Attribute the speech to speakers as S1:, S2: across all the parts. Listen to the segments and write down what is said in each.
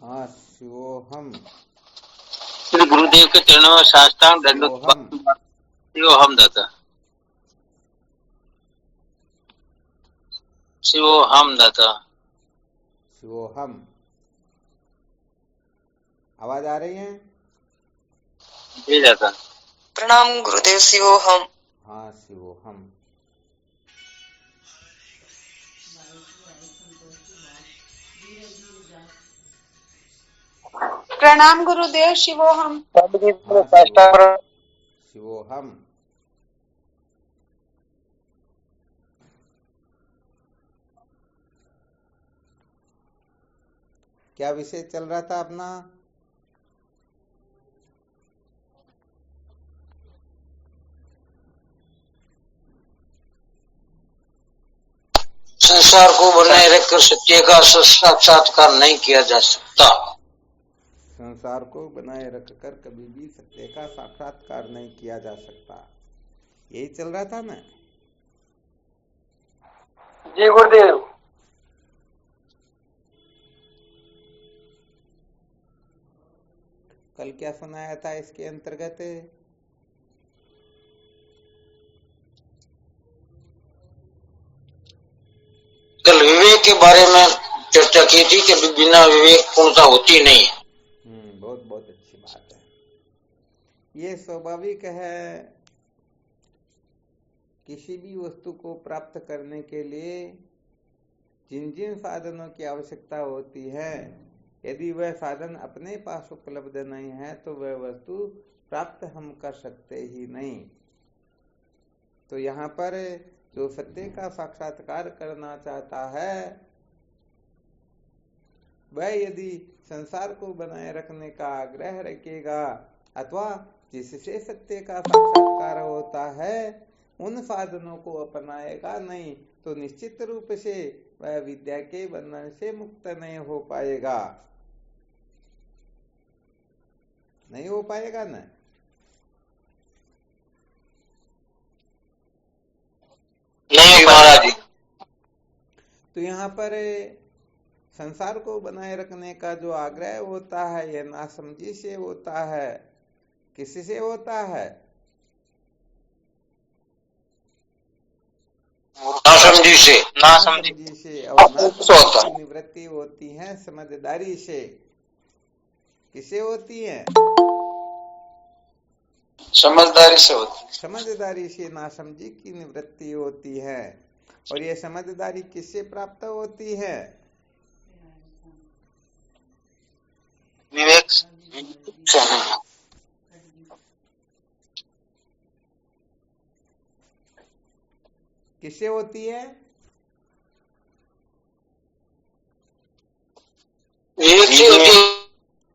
S1: हाँ शिवोहम।
S2: श्री गुरुदेव के चरणों में साष्टांग दंडवत
S1: शिवोहम।
S2: शिवोहम दाता। शिवोहम दाता।
S1: शिवोहम। आवाज आ रही है?
S2: जी दाता।
S3: प्रणाम गुरुदेव। शिवोहम।
S1: हाँ शिवोहम।
S3: प्रणाम गुरुदेव। शिवोहम।
S1: हाँ शिवोहम। क्या विषय चल रहा था अपना?
S2: संसार को बनाए रखकर सत्य का साक्षात्कार नहीं किया जा सकता।
S1: संसार को बनाए रखकर कभी भी सत्य का साक्षात्कार नहीं किया जा सकता, यही चल रहा था ना?
S2: जी गुरुदेव।
S1: कल क्या सुनाया था इसके अंतर्गत?
S2: कल विवेक के बारे में चर्चा की थी कि बिना विवेक पूर्णता होती नहीं।
S1: बहुत बहुत अच्छी बात है। ये स्वाभाविक है, किसी भी वस्तु को प्राप्त करने के लिए जिन जिन साधनों की आवश्यकता होती है, यदि वह साधन अपने पास उपलब्ध नहीं है तो वह वस्तु प्राप्त हम कर सकते ही नहीं। तो यहाँ पर जो सत्य का साक्षात्कार करना चाहता है, वह यदि संसार को बनाए रखने का आग्रह रखेगा अथवा जिससे सत्य का साक्षात्कार होता है उन साधनों को अपनाएगा नहीं, तो निश्चित रूप से वह विद्या के बंधन से मुक्त नहीं हो पाएगा। नहीं हो पाएगा ना?
S2: नहीं महाराज जी।
S1: तो यहाँ पर संसार को बनाए रखने का जो आग्रह होता है यह नासमझी से होता है। किससे होता है?
S2: नासमझी से।
S1: नासमझी से। और नासमझी की निवृत्ति होती है समझदारी से। किससे होती है?
S2: समझदारी से होती है।
S1: समझदारी से नासमझी की निवृत्ति होती है। और यह समझदारी किससे प्राप्त होती है?
S2: विवेक से नहीं।
S1: किससे होती है?
S2: विवेक से होती है।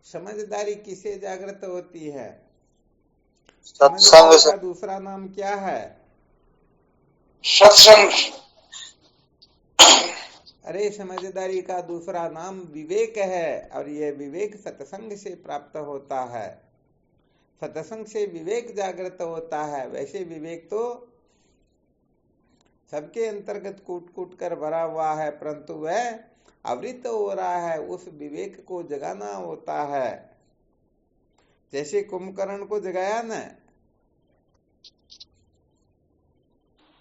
S1: समझदारी किससे जागृत होती है?
S2: सत्संग
S1: समझदारी
S2: से।
S1: का दूसरा नाम क्या है?
S2: सत्संग।
S1: अरे समझदारी का दूसरा नाम विवेक है, और यह विवेक सत्संग से प्राप्त होता है। सत्संग से विवेक जागृत होता है। वैसे विवेक तो सबके अंतर्गत कूट कूट कर भरा हुआ है, परंतु वह आवृत हो रहा है। उस विवेक को जगाना होता है। जैसे कुंभकर्ण को जगाया ना,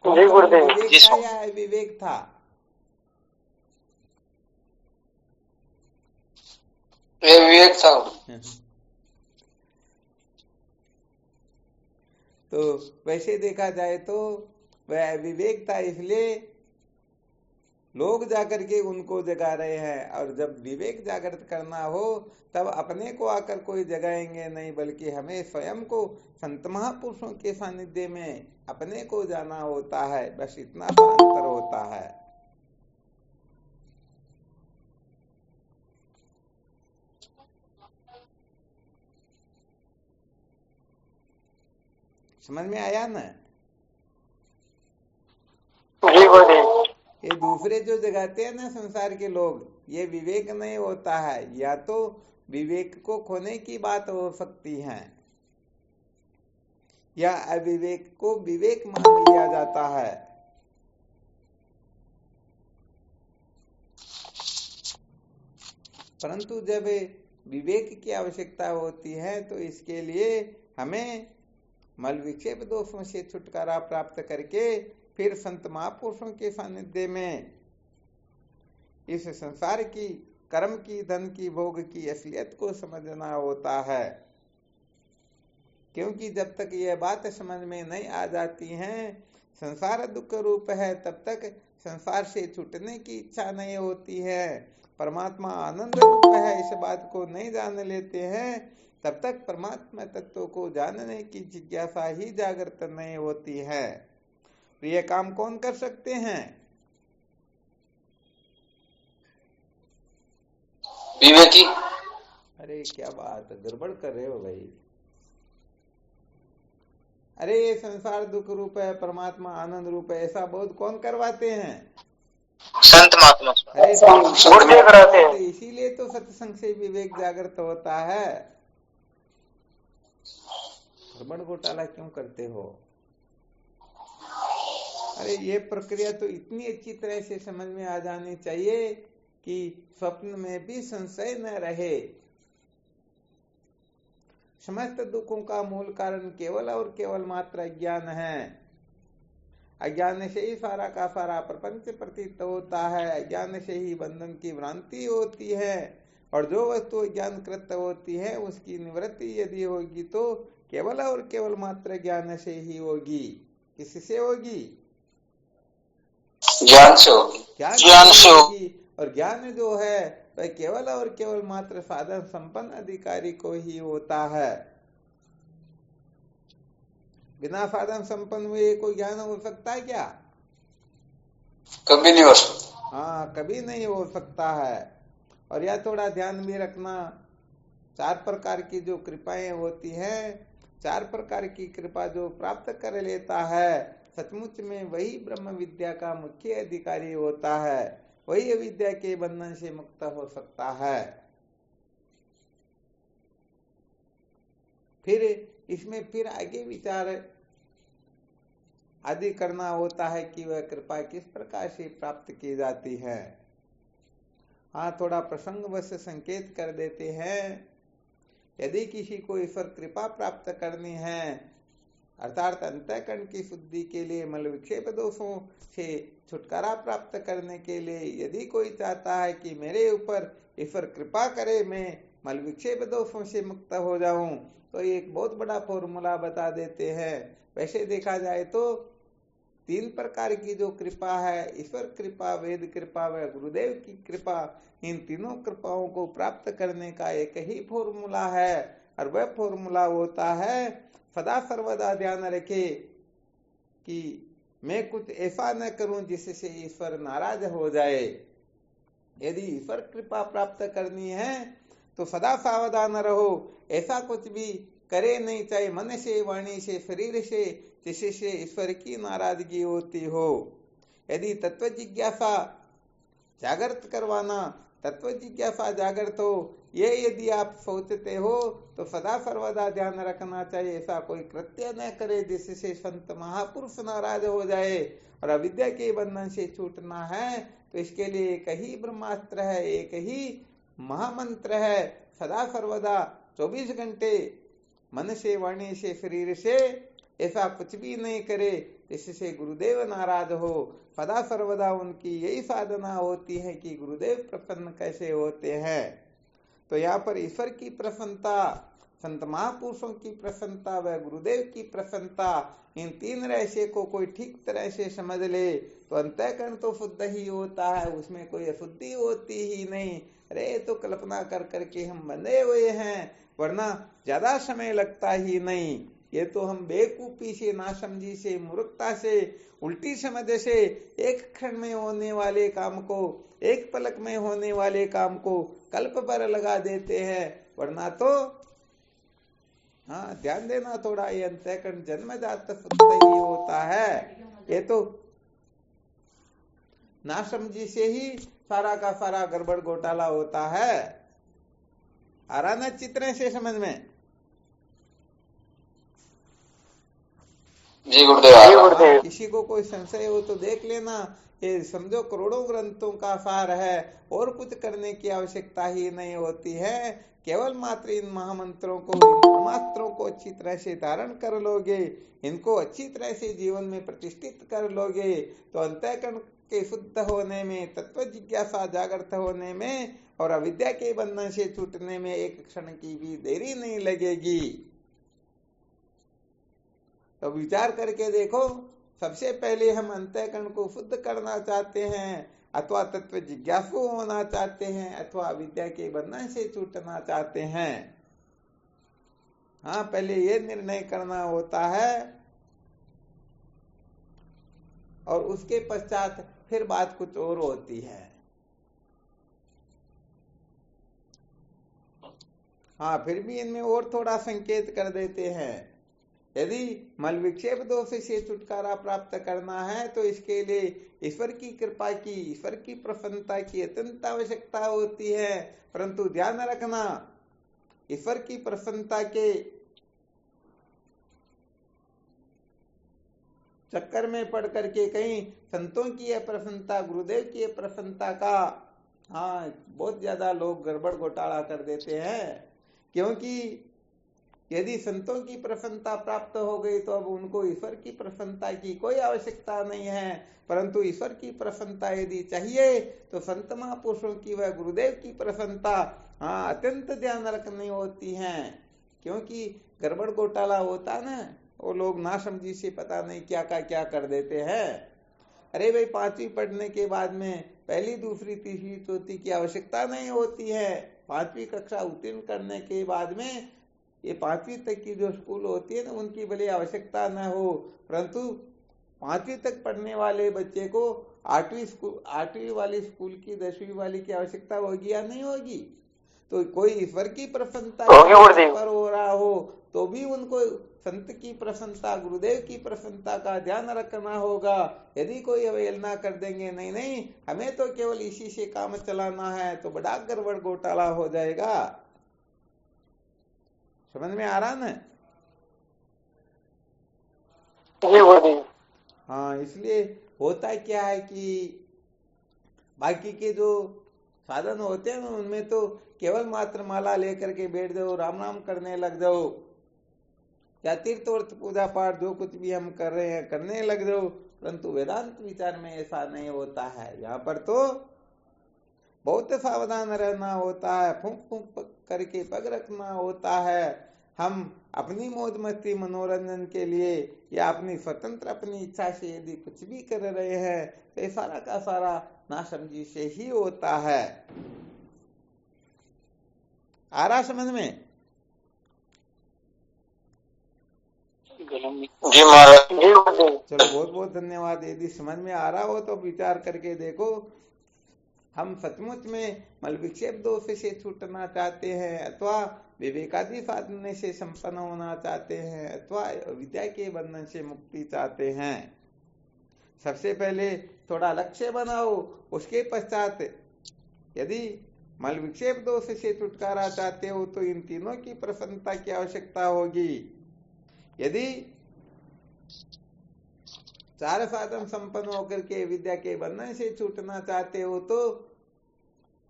S1: विवेक था या विवेक था?
S2: विवेक था।
S1: तो वैसे देखा जाए तो वह विवेक था, इसलिए लोग जाकर के उनको जगा रहे हैं। और जब विवेक जागृत करना हो तब अपने को आकर कोई जगाएंगे नहीं, बल्कि हमें स्वयं को संत महापुरुषों के सानिध्य में अपने को जाना होता है। बस इतना सा अंतर होता है। समझ में आया ना? ये दूसरे जो जगाते हैं ना संसार के लोग, ये विवेक नहीं होता है। या तो विवेक को खोने की बात हो सकती है, या अविवेक को विवेक मान लिया जाता है। परंतु जब विवेक की आवश्यकता होती है तो इसके लिए हमें मल विक्षेप दोषों से छुटकारा प्राप्त करके फिर संत महापुरुषों के सानिध्य में इस संसार की, कर्म की, धन की, भोग की असलियत को समझना होता है। क्योंकि जब तक यह बात समझ में नहीं आ जाती है, संसार दुख रूप है, तब तक संसार से छूटने की इच्छा नहीं होती है। परमात्मा आनंद रूप है, इस बात को नहीं जान लेते हैं, तब तक परमात्मा तत्व को जानने की जिज्ञासा ही जागृत नहीं होती है। तो यह काम कौन कर सकते हैं?
S2: विवेकी।
S1: अरे क्या बात, गड़बड़ कर रहे हो भाई। अरे ये संसार दुख रूप है, परमात्मा आनंद रूप है, ऐसा बोध कौन करवाते हैं?
S2: संत महात्मा।
S1: अरे
S2: कराते हैं।
S1: इसीलिए तो सत्संग से विवेक जागृत होता है। गड़बड़ घोटाला क्यों करते हो? अरे ये प्रक्रिया तो इतनी अच्छी तरह से समझ में आ जानी चाहिए कि स्वप्न में भी संशय न रहे। समस्त दुखों का मूल कारण केवल और केवल मात्र अज्ञान है। अज्ञान से ही सारा का सारा प्रपंच प्रतीत होता है। अज्ञान से ही बंधन की भ्रांति होती है, और जो वस्तु अज्ञानकृत होती है उसकी निवृत्ति यदि होगी तो केवल और केवल मात्र ज्ञान से ही होगी। किससे होगी?
S2: ज्ञान से होगी। ज्ञान से होगी।
S1: और ज्ञान जो है वह केवल और केवल मात्र साधन संपन्न अधिकारी को ही होता है। बिना साधन संपन्न हुए कोई ज्ञान हो सकता है क्या?
S2: कभी नहीं हो सकता।
S1: हाँ, कभी नहीं हो सकता है। और यह थोड़ा ध्यान भी रखना, 4 प्रकार की जो कृपाएं होती हैं, 4 प्रकार की कृपा जो प्राप्त कर लेता है, सचमुच में वही ब्रह्म विद्या का मुख्य अधिकारी होता है। वही अविद्या के बंधन से मुक्त हो सकता है। फिर इसमें फिर आगे विचार आदि करना होता है कि वह कृपा किस प्रकार से प्राप्त की जाती है। हाँ, थोड़ा प्रसंगवश संकेत कर देते हैं। यदि किसी को ईश्वर कृपा प्राप्त करनी है, अर्थात अंतःकरण की शुद्धि के लिए, मल विक्षेप दोषों से छुटकारा प्राप्त करने के लिए, यदि कोई चाहता है कि मेरे ऊपर ईश्वर कृपा करे, मैं मल विक्षेप दोषों से मुक्त हो जाऊं, तो एक बहुत बड़ा फॉर्मूला बता देते हैं। वैसे देखा जाए तो 3 प्रकार की जो कृपा है, ईश्वर कृपा, वेद कृपा व गुरुदेव की कृपा, इन तीनों कृपाओं को प्राप्त करने का एक ही फॉर्मूला है। और वह फॉर्मूला होता है, सदा सर्वदा ध्यान रखे कि मैं कुछ ऐसा न करूं जिससे ईश्वर नाराज हो जाए। यदि ईश्वर कृपा प्राप्त करनी है तो सदा सावधान रहो, ऐसा कुछ भी करे नहीं, चाहे मन से, वाणी से, शरीर से, जिससे ईश्वर की नाराजगी होती हो। यदि तत्व जिज्ञासा जागृत करवाना, तत्व जिज्ञासा जागृत हो, ये यदि आप सोचते हो तो सदा सर्वदा ध्यान रखना चाहिए ऐसा कोई कृत्य न करे जिससे संत महापुरुष नाराज हो जाए। और अविद्या के बंधन से छूटना है तो इसके लिए एक ही ब्रह्मास्त्र है, एक ही महामंत्र है। सदा सर्वदा 24 घंटे मन से, वाणी से, शरीर से ऐसा कुछ भी नहीं करे जिससे गुरुदेव नाराज हो। सदा सर्वदा उनकी यही साधना होती है कि गुरुदेव प्रसन्न कैसे होते हैं। तो यहाँ पर ईश्वर की प्रसन्नता, संत महापुरुषों की प्रसन्नता व गुरुदेव की प्रसन्नता, इन 3 रहस्य को कोई ठीक तरह से समझ ले तो अंतःकरण तो शुद्ध ही होता है, उसमें कोई अशुद्धि होती ही नहीं। अरे तो कल्पना कर करके हम बंधे हुए हैं, वरना ज्यादा समय लगता ही नहीं। ये तो हम बेवकूफी से, नासमझी से, मूर्खता से, उल्टी समझ से एक क्षण में होने वाले काम को, एक पलक में होने वाले काम को कल्प पर लगा देते हैं। वरना तो हाँ, ध्यान देना थोड़ा, ये अंतःकरण जन्मजात शुद्ध ही होता है। ये तो नासमझी से ही सारा का सारा गड़बड़ घोटाला होता है। आ रहा ना चित्र से समझ में?
S2: जी गुरुदेव।
S1: किसी को कोई संशय हो तो देख लेना, ये समझो करोड़ों ग्रंथों का सार है, और कुछ करने की आवश्यकता ही नहीं होती है। केवल मात्र इन महामंत्रों को, इन मात्रों को अच्छी तरह से धारण कर लोगे, इनको अच्छी तरह से जीवन में प्रतिष्ठित कर लोगे, तो अंतःकरण के शुद्ध होने में, तत्व जिज्ञासा जागृत होने में और अविद्या के बंधन से छूटने में एक क्षण की भी देरी नहीं लगेगी। तो विचार करके देखो, सबसे पहले हम अंतःकरण को शुद्ध करना चाहते हैं, अथवा तत्व जिज्ञासु होना चाहते हैं, अथवा अविद्या के बंधन से छूटना चाहते हैं। हाँ, पहले ये निर्णय करना होता है, और उसके पश्चात फिर बात कुछ और होती है। हाँ, फिर भी इनमें और थोड़ा संकेत कर देते हैं। यदि मल विक्षेप दोष से छुटकारा प्राप्त करना है तो इसके लिए ईश्वर की कृपा की, ईश्वर की प्रसन्नता की अत्यंत आवश्यकता होती है। परंतु ध्यान रखना, ईश्वर की प्रसन्नता के चक्कर में पड़ करके कहीं संतों की प्रसन्नता, गुरुदेव की प्रसन्नता का बहुत ज्यादा लोग गड़बड़ घोटाला कर देते हैं। क्योंकि यदि संतों की प्रसन्नता प्राप्त हो गई तो अब उनको ईश्वर की प्रसन्नता की कोई आवश्यकता नहीं है। परंतु ईश्वर की प्रसन्नता यदि चाहिए तो संत महापुरुषों की व गुरुदेव की प्रसन्नता अत्यंत ध्यान रखनी होती है। क्योंकि गड़बड़ घोटाला होता ना, वो लोग नासमझी से पता नहीं क्या का क्या कर देते हैं। अरे भाई, 5वीं पढ़ने के बाद में पहली, दूसरी, तीसरी, चौथी की आवश्यकता नहीं होती है। 5वीं कक्षा उत्तीर्ण करने के बाद में ये 5वीं तक की जो स्कूल होती है ना, उनकी भले आवश्यकता न हो, परंतु 5वीं तक पढ़ने वाले बच्चे को 8वीं वाली स्कूल की, 10वीं वाली की आवश्यकता होगी या नहीं होगी? तो कोई ईश्वर की प्रसन्नता पर हो रहा हो तो भी उनको संत की प्रसन्नता, गुरुदेव की प्रसन्नता का ध्यान रखना होगा। यदि कोई अवहेलना कर देंगे, नहीं नहीं हमें तो केवल इसी से काम चलाना है, तो बड़ा गड़बड़ घोटाला हो जाएगा। समझ में आ रहा ना? हाँ, इसलिए होता क्या है कि बाकी के जो साधन होते हैं उनमें तो केवल मात्र माला लेकर के बैठ जाओ, राम नाम करने लग जाओ, या तीर्थ वर्थ पूजा पाठ जो कुछ भी हम कर रहे हैं करने लग जाओ। परंतु वेदांत विचार में ऐसा नहीं होता है। यहाँ पर तो बहुत सावधान रहना होता है, फूंक फूंक करके पग रखना होता है। हम अपनी मौज मस्ती, मनोरंजन के लिए या अपनी स्वतंत्र, अपनी इच्छा से यदि कुछ भी कर रहे हैं तो सारा का सारा नासमझी से ही होता है। आ रहा समझ में?
S2: जी महाराज।
S1: चलो, बहुत बहुत धन्यवाद। यदि समझ में आ रहा हो तो विचार करके देखो। हम सचमुच में मल विक्षेप दोष से छूटना चाहते हैं, अथवा विवेकादि साधने से संपन्न होना चाहते हैं, अथवा विद्या के बंधन से मुक्ति चाहते हैं। सबसे पहले थोड़ा लक्ष्य बनाओ, उसके पश्चात यदि मल विक्षेप दोष से छुटकारा चाहते हो तो इन तीनों की प्रसन्नता की आवश्यकता होगी। यदि 4 साधन संपन्न होकर के विद्या के बंधन से छूटना चाहते हो तो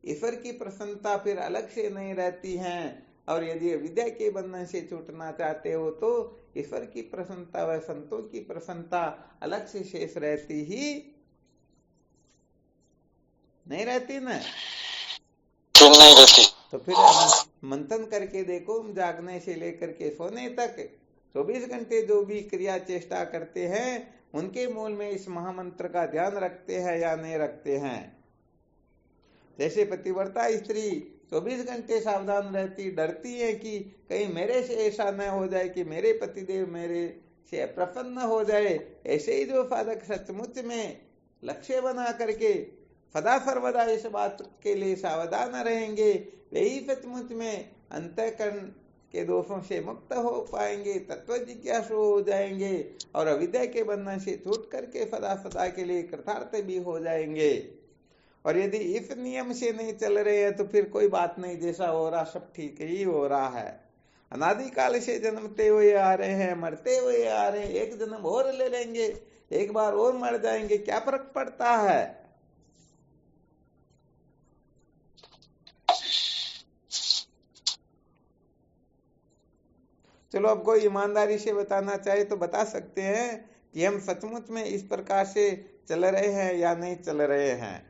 S1: ईश्वर की प्रसन्नता फिर अलग से नहीं रहती है, और यदि विद्या के बंधन से छूटना चाहते हो तो ईश्वर की प्रसन्नता व संतों की प्रसन्नता अलग से शेष रहती ही नहीं रहती ना?
S2: नहीं रहती।
S1: तो फिर मंथन करके देखो, जागने से लेकर के सोने तक 24 घंटे जो भी क्रिया चेष्टा करते हैं उनके मूल में इस महामंत्र का ध्यान रखते हैं या नहीं रखते हैं। जैसे पतिव्रता स्त्री 24 घंटे सावधान रहती, डरती है कि कहीं मेरे से ऐसा न हो जाए कि मेरे पतिदेव मेरे से अप्रसन्न हो जाए। ऐसे ही जो साधक सचमुच में लक्ष्य बना करके सदा सर्वदा इस बात के लिए सावधान रहेंगे, वही सचमुच में अंतःकरण के दोषों से मुक्त हो पाएंगे, तत्व जिज्ञासु हो जाएंगे और अविद्या के बंधन से छूट करके सदा सदा के लिए कृतार्थ भी हो जाएंगे। और यदि इस नियम से नहीं चल रहे हैं तो फिर कोई बात नहीं, जैसा हो रहा सब ठीक ही हो रहा है। अनादिकाल से जन्मते हुए आ रहे हैं, मरते हुए आ रहे हैं, एक जन्म और ले लेंगे, एक बार और मर जाएंगे, क्या फर्क पड़ता है। चलो अब कोई ईमानदारी से बताना चाहे तो बता सकते हैं कि हम सचमुच में इस प्रकार से चल रहे हैं या नहीं चल रहे हैं।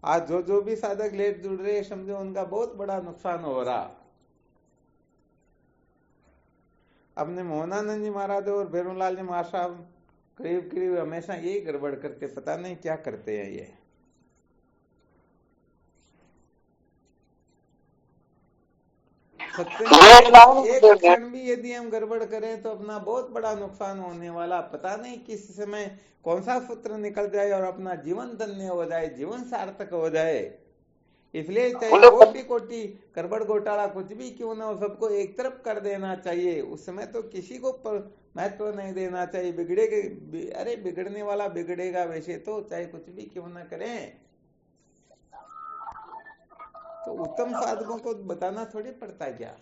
S1: आज जो भी साधक लेट जुड़ रहे हैं, समझो उनका बहुत बड़ा नुकसान हो रहा। अपने मोहनानंद जी महाराज और भैरूलाल जी महाराज साहब करीब करीब हमेशा यही गड़बड़ करते, पता नहीं क्या करते हैं ये। सत्संग एक क्षण भी यदि हम गड़बड़ करें तो अपना बहुत बड़ा नुकसान होने वाला, पता नहीं किस समय कौन सा सूत्र निकल जाए और अपना जीवन धन्य हो जाए, जीवन सार्थक हो जाए। इसलिए चाहे कोटि कोटि गड़बड़ घोटाला कुछ भी क्यों ना हो, सबको एक तरफ कर देना चाहिए। उस समय तो किसी को महत्व नहीं देना चाहिए। अरे बिगड़ने वाला बिगड़ेगा, वैसे तो चाहे कुछ भी क्यों ना करें। तो उत्तम साधकों को बताना थोड़ी पड़ता है क्या।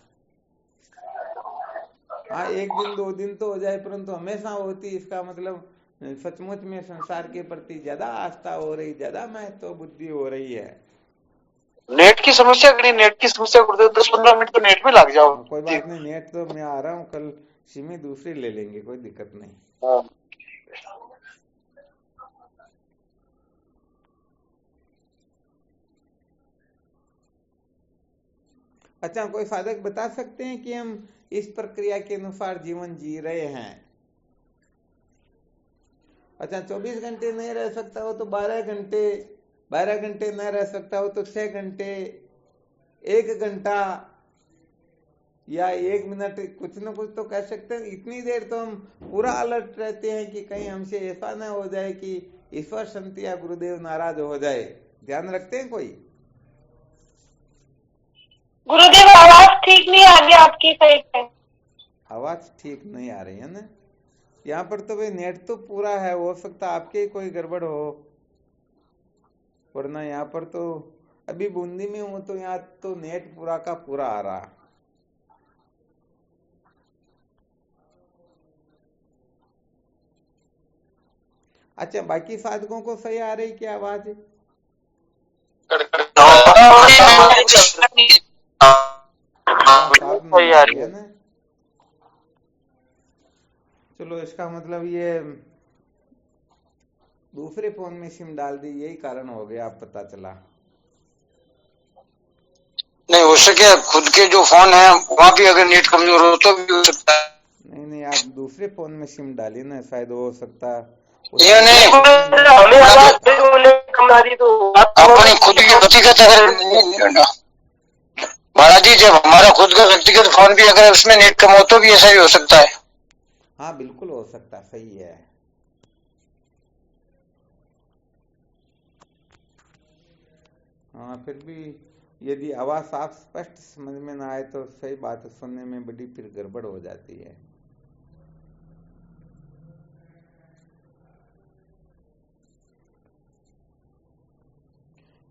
S1: हाँ, एक दिन दो दिन तो हो जाए, परंतु हमेशा होती, इसका मतलब सचमुच में संसार के प्रति ज्यादा आस्था हो रही, ज्यादा महत्व बुद्धि हो रही है।
S4: नेट की समस्या करी, नेट की समस्या करते 10-15 मिनट तो नेट में लग जाओ।
S1: कोई बात नहीं, नेट तो मैं आ रहा हूँ, कल सिमी दूसरी ले लेंगे, कोई दिक्कत नहीं।
S4: हाँ।
S1: अच्छा, कोई साधक बता सकते हैं कि हम इस प्रक्रिया के अनुसार जीवन जी रहे हैं। अच्छा, 24 घंटे नहीं रह सकता हो तो 12 घंटे, 12 घंटे नहीं रह सकता हो तो 6 घंटे, 1 घंटा या 1 मिनट, कुछ ना कुछ तो कह सकते हैं। इतनी देर तो हम पूरा अलर्ट रहते हैं कि कहीं हमसे ऐसा ना हो जाए कि ईश्वर संत या गुरुदेव नाराज हो जाए। ध्यान रखते हैं कोई?
S3: गुरुदेव आवाज ठीक नहीं आ रही आपकी साइड से।
S1: आवाज ठीक नहीं आ रही है ना? यहाँ पर तो भाई नेट तो पूरा है, हो सकता आपके ही कोई गड़बड़ हो, वरना यहाँ पर तो अभी बूंदी में हूं तो यहाँ तो नेट पूरा का पूरा आ रहा। अच्छा, बाकी साधकों को सही आ रही क्या आवाज? साफ नहीं आ रही है ना? चलो, इसका मतलब ये दूसरे फोन में सिम डाल दी, यही कारण हो गया, आप पता चला।
S2: नहीं हो सके, खुद के जो फोन है वहाँ भी अगर नेट कमजोर हो तो भी हो सकता है।
S1: नहीं, आप दूसरे फोन में सिम डालिए ना, शायद हो सकता।
S2: ये नहीं, अपनी खुद की व्यक्तिगत अगर महाराज जी, जब हमारा खुद का व्यक्तिगत फोन भी अगर उसमें नेट कम हो तो भी ऐसा ही हो सकता है।
S1: हाँ, बिल्कुल हो सकता, सही है। हाँ, फिर भी यदि आवाज साफ स्पष्ट समझ में ना आए तो सही बात सुनने में बड़ी फिर गड़बड़ हो जाती है।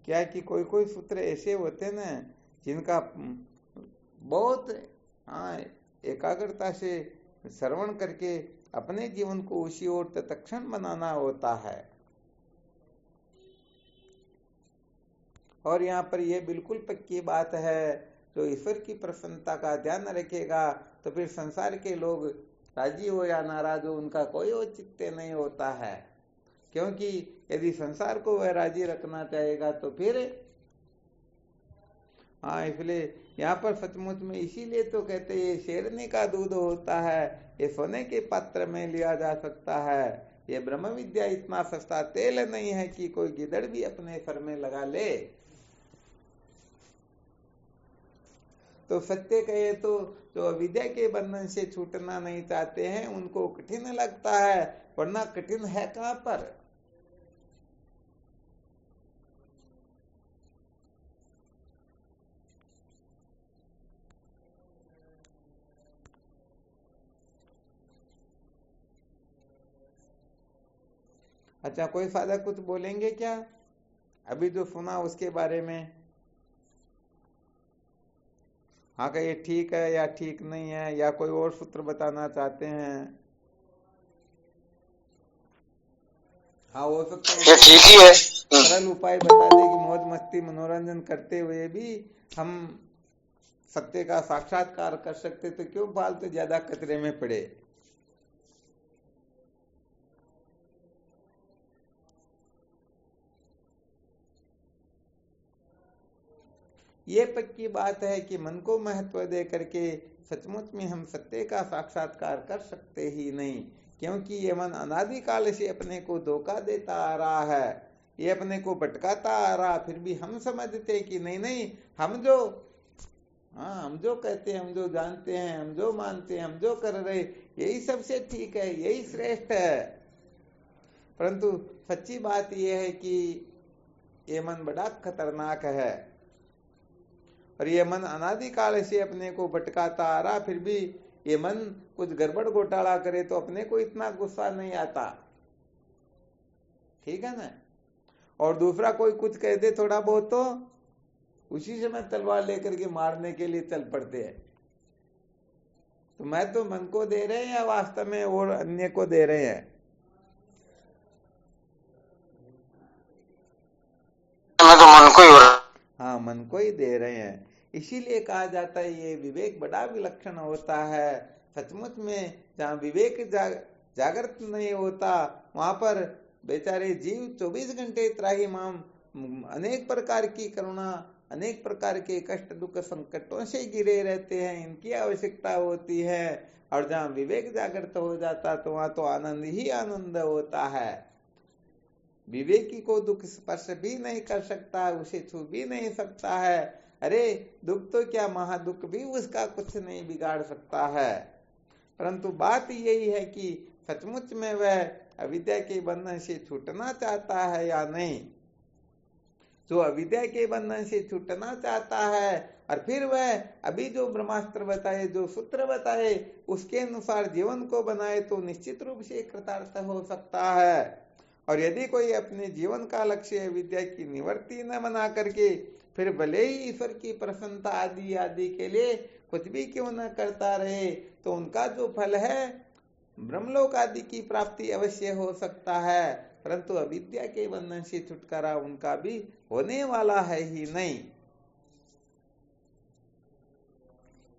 S1: क्या है कि कोई कोई सूत्र ऐसे होते हैं ना जिनका बहुत एकाग्रता से श्रवण करके अपने जीवन को उसी ओर तत्क्षण बनाना होता है। और यहाँ पर यह बिल्कुल पक्की बात है, जो ईश्वर की प्रसन्नता का ध्यान रखेगा तो फिर संसार के लोग राजी हो या नाराज हो, उनका कोई औचित्य नहीं होता है। क्योंकि यदि संसार को वह राजी रखना चाहेगा तो फिर इसलिए यहाँ पर सचमुच में इसीलिए तो कहते हैं, ये शेरनी का दूध होता है, ये सोने के पात्र में लिया जा सकता है। ये ब्रह्म विद्या इतना सस्ता तेल नहीं है कि कोई गिदड़ भी अपने सर में लगा ले। तो सत्य कहे तो जो अविद्या के बंधन से छूटना नहीं चाहते हैं उनको कठिन लगता है, वरना कठिन है कहां पर। अच्छा, कोई साधक कुछ बोलेंगे क्या? अभी जो सुना उसके बारे में, हाँ का ये ठीक है या ठीक नहीं है, या कोई और सूत्र बताना चाहते हैं? हाँ, हो सकता है
S2: ये ठीक ही है।
S1: सरल उपाय बता दे कि मौज मस्ती मनोरंजन करते हुए भी हम सत्य का साक्षात्कार कर सकते, तो क्यों फालतू ज्यादा कचरे में पड़े। ये पक्की बात है कि मन को महत्व दे करके सचमुच में हम सत्य का साक्षात्कार कर सकते ही नहीं, क्योंकि ये मन अनादिकाल से अपने को धोखा देता आ रहा है, ये अपने को भटकाता आ रहा। फिर भी हम समझते कि नहीं नहीं, हम जो कहते हैं, हम जो जानते हैं, हम जो मानते हैं, हम जो कर रहे, यही सबसे ठीक है, यही श्रेष्ठ है। परंतु सच्ची बात यह है कि ये मन बड़ा खतरनाक है, और ये मन अनादिकाल से अपने को भटकाता आ रहा। फिर भी ये मन कुछ गड़बड़ घोटाला करे तो अपने को इतना गुस्सा नहीं आता, ठीक है ना। और दूसरा कोई कुछ कह दे थोड़ा बहुत तो उसी समय तलवार लेकर के मारने के लिए चल पड़ते हैं। तो मैं तो मन को दे रहे हैं या वास्तव में और अन्य को दे रहे हैं?
S2: मैं तो मन को ही हो रहा।
S1: हाँ, मन को ही दे रहे हैं। इसीलिए कहा जाता है ये विवेक बड़ा विलक्षण होता है। सचमुच में जहाँ विवेक जागृत नहीं होता, वहां पर बेचारे जीव 24 घंटे त्राहिमाम अनेक प्रकार की करुणा, अनेक प्रकार के कष्ट दुख संकटों से घिरे रहते हैं, इनकी आवश्यकता होती है। और जहाँ विवेक जागृत हो जाता तो वहां तो आनंद ही आनंद होता है। विवेकी को दुख स्पर्श भी नहीं कर सकता, उसे छू भी नहीं सकता है। अरे दुख तो क्या, महादुख भी उसका कुछ नहीं बिगाड़ सकता है। परंतु बात यही है कि सचमुच में वह अविद्या के बंधन से छूटना चाहता है या नहीं। जो अविद्या के बंधन से छूटना चाहता है और फिर वह अभी जो ब्रह्मास्त्र बताए, जो सूत्र बताए, उसके अनुसार जीवन को बनाए तो निश्चित रूप से कृतार्थ हो सकता है। और यदि कोई अपने जीवन का लक्ष्य विद्या की निवृत्ति न बना करके फिर भले ही ईश्वर की प्रसन्नता आदि आदि के लिए कुछ भी क्यों न करता रहे, तो उनका जो फल है ब्रह्मलोक आदि की प्राप्ति अवश्य हो सकता है, परंतु अविद्या के बंधन से छुटकारा उनका भी होने वाला है ही नहीं।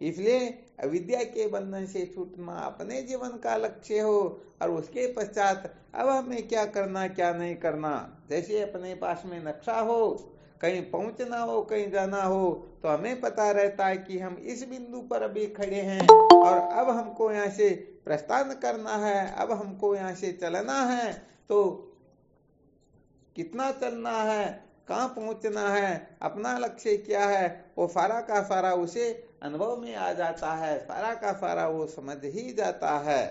S1: इसलिए अविद्या के बंधन से छूटना अपने जीवन का लक्ष्य हो, और उसके पश्चात अब हमें क्या करना क्या नहीं करना। जैसे अपने पास में नक्शा हो, कहीं पहुंचना हो, कहीं जाना हो, तो हमें पता रहता है कि हम इस बिंदु पर अभी खड़े हैं और अब हमको यहाँ से प्रस्थान करना है, अब हमको यहाँ से चलना है। तो कितना चलना है, कहाँ पहुंचना है, अपना लक्ष्य क्या है, वो सारा का सारा उसे अनुभव में आ जाता है, सारा का सारा वो समझ ही जाता है।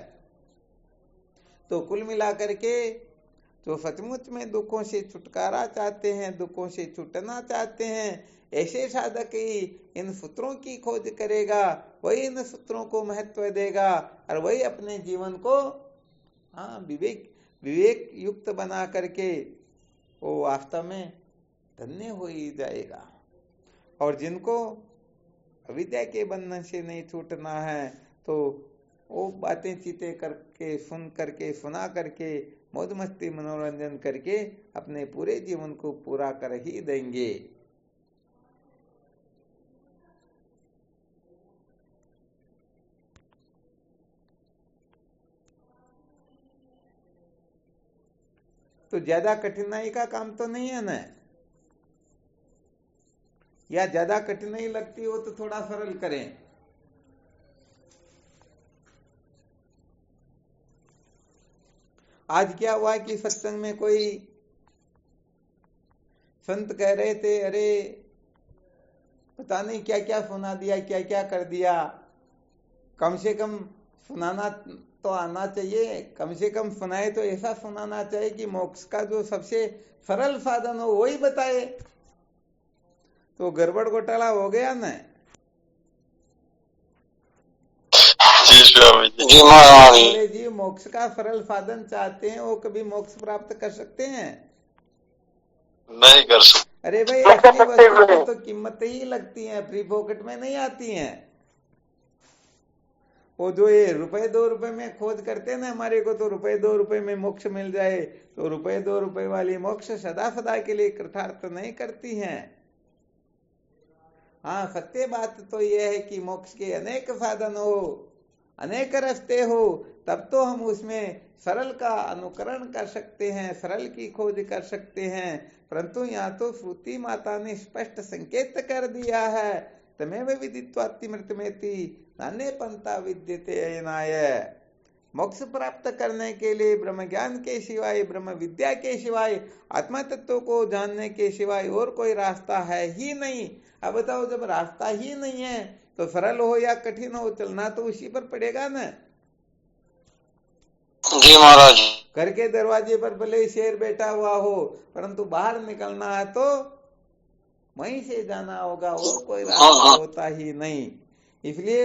S1: तो कुल मिलाकर के जो सचमुच में दुखों से छुटकारा चाहते हैं, दुखों से छूटना चाहते हैं, ऐसे साधक ही इन सूत्रों की खोज करेगा, वही इन सूत्रों को महत्व देगा, और वही अपने जीवन को विवेक युक्त बना करके वो वास्तव में धन्य हो ही जाएगा। और जिनको अविद्या के बंधन से नहीं छूटना है, तो वो बातें चीतें करके सुना करके मौज मस्ती मनोरंजन करके अपने पूरे जीवन को पूरा कर ही देंगे। तो ज्यादा कठिनाई का काम तो नहीं है ना, या ज्यादा कठिनाई लगती हो तो थोड़ा सरल करें। आज क्या हुआ कि सत्संग में कोई संत कह रहे थे, अरे पता नहीं क्या क्या सुना दिया, क्या क्या कर दिया। कम से कम सुनाना तो आना चाहिए, कम से कम सुनाए तो ऐसा सुनाना चाहिए कि मोक्ष का जो सबसे सरल साधन हो वही बताए। तो गड़बड़ घोटाला हो गया ना। बोले जी मोक्ष का सरल साधन चाहते हैं, वो कभी मोक्ष प्राप्त कर सकते हैं?
S4: नहीं कर सकते।
S1: अरे भाई
S3: नहीं कर
S1: असली
S3: सकते
S1: वस्तु की
S3: भाई।
S1: तो कीमत ही लगती है, फ्री पॉकेट में नहीं आती हैं। वो जो ये रुपए 2 रुपए में खोज करते हैं ना हमारे को, तो रुपए 2 रुपए में मोक्ष मिल जाए, तो रुपए 2 रुपए वाली मोक्ष सदा सदा के लिए कृतार्थ नहीं करती हैं। हाँ, सत्य बात तो यह है कि मोक्ष के अनेक साधन हो, अनेक रास्ते हो, तब तो हम उसमें सरल का अनुकरण कर सकते हैं, सरल की खोज कर सकते हैं। परंतु यहाँ तो श्रुति माता ने स्पष्ट संकेत कर दिया है, तमेव विदित्वातिमृतमेति नान्य पंथा विद्यते अयनाय। मोक्ष प्राप्त करने के लिए ब्रह्म ज्ञान के सिवाय, ब्रह्म विद्या के सिवाय, आत्मा तत्व को जानने के सिवाय और कोई रास्ता है ही नहीं। अब बताओ, जब रास्ता ही नहीं है तो सरल हो या कठिन हो, चलना तो उसी पर पड़ेगा ना।
S2: जी महाराज।
S1: घर के दरवाजे पर भले ही शेर बैठा हुआ हो, परंतु बाहर निकलना है तो वहीं से जाना होगा, और कोई रास्ता होता ही नहीं। इसलिए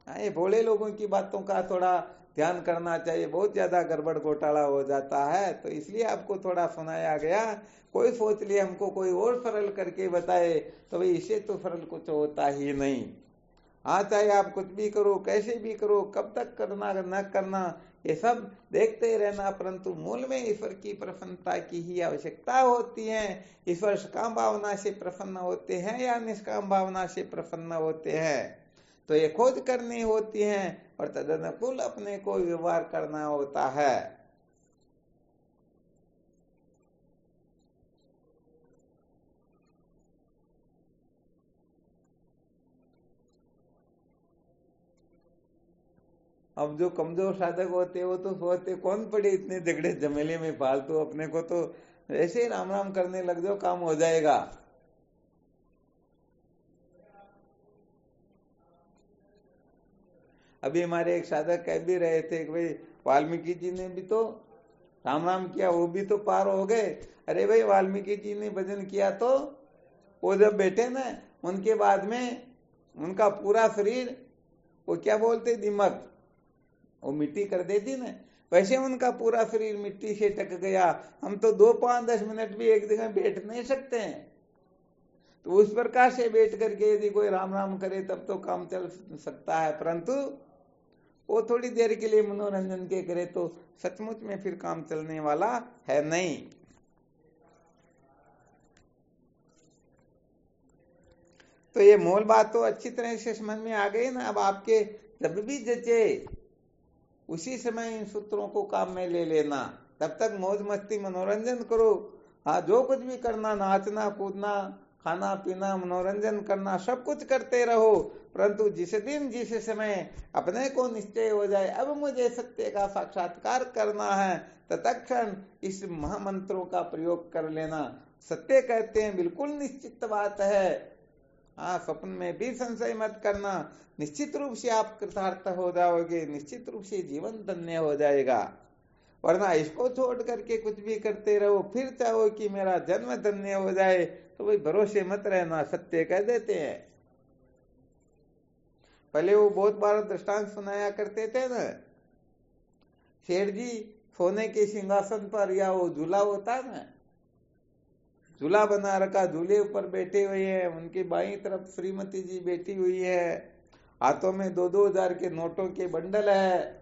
S1: ये भोले लोगों की बातों का थोड़ा ध्यान करना चाहिए, बहुत ज्यादा गड़बड़ घोटाला हो जाता है, तो इसलिए आपको थोड़ा सुनाया गया। कोई सोच लिए हमको कोई और सरल करके बताए, तो भाई इसे तो सरल कुछ होता ही नहीं। हाँ, चाहे आप कुछ भी करो, कैसे भी करो, कब तक करना न करना, ये सब देखते रहना, परंतु मूल में ईश्वर की प्रसन्नता की ही आवश्यकता होती है। ईश्वर सकाम भावना से प्रसन्न होते हैं या निष्काम भावना से प्रसन्न होते हैं, तो ये खोज करनी होती है और तदनुकूल अपने को व्यवहार करना होता है। अब जो कमजोर साधक होते हैं वो तो सोचते कौन पड़े इतने झगड़े झमेले में फालतू, अपने को तो ऐसे ही राम राम करने लग जाओ, काम हो जाएगा। अभी हमारे एक साधक कह भी रहे थे कि भाई वाल्मीकि जी ने भी तो राम राम किया, वो भी तो पार हो गए। अरे भाई, वाल्मीकि जी ने भजन किया तो वो जब बैठे ना, उनके बाद में उनका पूरा शरीर, वो क्या बोलते, दिमाग, वो मिट्टी कर देती ना, वैसे उनका पूरा शरीर मिट्टी से टक गया। हम तो 2 5 10 मिनट भी एक जगह बैठ नहीं सकते हैं, तो उस प्रकार से बैठ करके यदि कोई राम राम करे तब तो काम चल सकता है, परंतु वो थोड़ी देर के लिए मनोरंजन के करे तो सचमुच में फिर काम चलने वाला है नहीं। तो ये मूल बात तो अच्छी तरह से समझ में आ गई ना। अब आपके जब भी जचे उसी समय इन सूत्रों को काम में ले लेना, तब तक मौज मस्ती मनोरंजन करो। हाँ, जो कुछ भी करना, नाचना कूदना, खाना पीना, मनोरंजन करना, सब कुछ करते रहो, परंतु जिस दिन जिस समय अपने को निश्चय हो जाए अब मुझे सत्य का साक्षात्कार करना है, तत्क्षण इस महामंत्रों का प्रयोग कर लेना। सत्य कहते हैं बिल्कुल निश्चित बात है। हाँ, स्वप्न में भी संशय मत करना, निश्चित रूप से आप कृतार्थ हो जाओगे, निश्चित रूप से जीवन धन्य हो जाएगा। वरना इसको छोड़ करके कुछ भी करते रहो, फिर चाहो कि मेरा जन्म धन्य हो जाए, तो भाई भरोसे मत रहना, सत्य कह देते हैं। पहले वो बहुत बार दृष्टांत सुनाया करते थे ना, शेर जी सोने के सिंहासन पर, या वो झूला होता है ना, झूला बना रखा, झूले ऊपर बैठे हुए हैं, उनकी बाईं तरफ श्रीमती जी बैठी हुई है, हाथों में 2-2 हजार के नोटों के बंडल है,